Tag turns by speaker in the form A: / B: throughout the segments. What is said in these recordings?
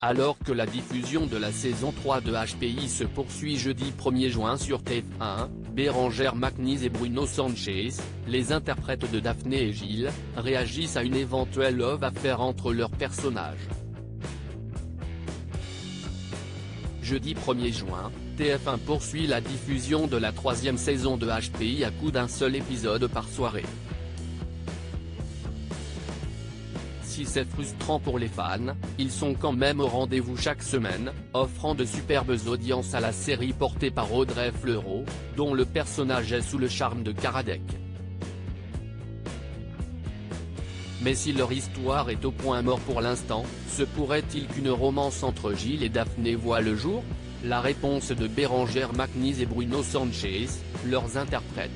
A: Alors que la diffusion de la saison 3 de HPI se poursuit jeudi 1er juin sur TF1, Bérengère Magnise et Bruno Sanchez, les interprètes de Daphné et Gilles, réagissent à une éventuelle love affaire entre leurs personnages. Jeudi 1er juin, TF1 poursuit la diffusion de la 3e saison de HPI à coup d'un seul épisode par soirée. Si c'est frustrant pour les fans, ils sont quand même au rendez-vous chaque semaine, offrant de superbes audiences à la série portée par Audrey Fleurot, dont le personnage est sous le charme de Karadec. Mais si leur histoire est au point mort pour l'instant, se pourrait-il qu'une romance entre Gilles et Daphné voie le jour? La réponse de Bérengère Magnise et Bruno Sanchez, leurs interprètes.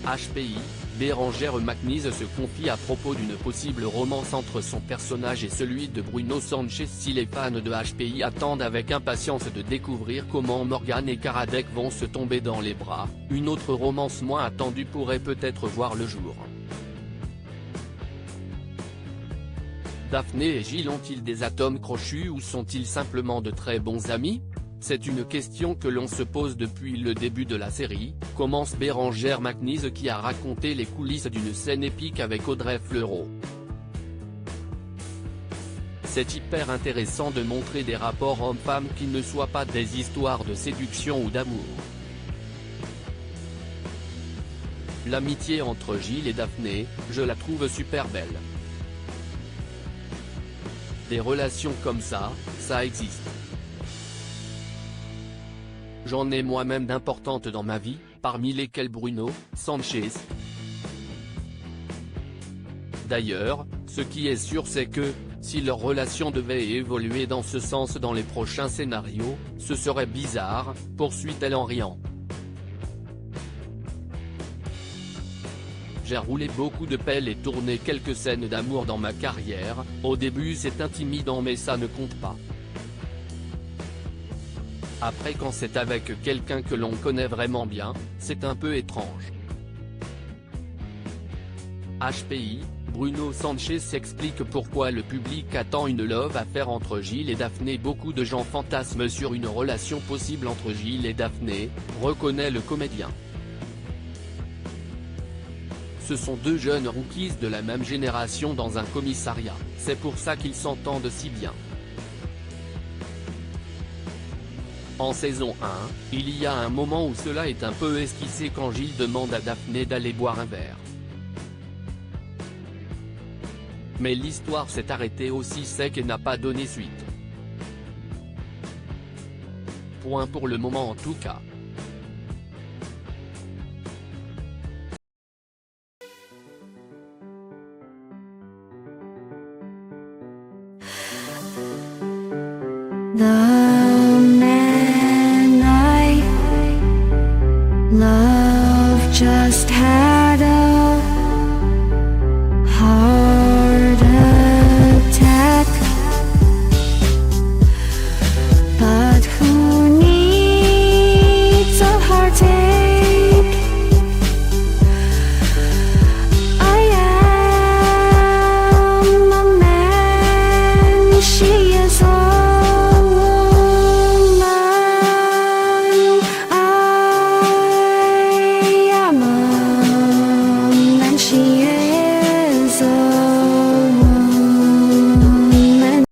A: HPI, Bérengère Magnise se confie à propos d'une possible romance entre son personnage et celui de Bruno Sanchez. Si les fans de HPI attendent avec impatience de découvrir comment Morgane et Karadec vont se tomber dans les bras, une autre romance moins attendue pourrait peut-être voir le jour. Daphné et Gilles ont-ils des atomes crochus ou sont-ils simplement de très bons amis? C'est une question que l'on se pose depuis le début de la série, commence Bérengère Magnise qui a raconté les coulisses d'une scène épique avec Audrey Fleurot. C'est hyper intéressant de montrer des rapports hommes-femmes qui ne soient pas des histoires de séduction ou d'amour. L'amitié entre Gilles et Daphné, je la trouve super belle. Des relations comme ça existe. J'en ai moi-même d'importantes dans ma vie, parmi lesquelles Bruno Sanchez. D'ailleurs, ce qui est sûr c'est que, si leur relation devait évoluer dans ce sens dans les prochains scénarios, ce serait bizarre, poursuit-elle en riant. J'ai roulé beaucoup de pelles et tourné quelques scènes d'amour dans ma carrière, au début c'est intimidant mais ça ne compte pas. Après quand c'est avec quelqu'un que l'on connaît vraiment bien, c'est un peu étrange. HPI, Bruno Sanchez s'explique pourquoi le public attend une love affaire entre Gilles et Daphné. Beaucoup de gens fantasment sur une relation possible entre Gilles et Daphné, reconnaît le comédien. Ce sont deux jeunes rookies de la même génération dans un commissariat, c'est pour ça qu'ils s'entendent si bien. En saison 1, il y a un moment où cela est un peu esquissé quand Gilles demande à Daphné d'aller boire un verre. Mais l'histoire s'est arrêtée aussi sec et n'a pas donné suite. Point pour le moment en tout cas.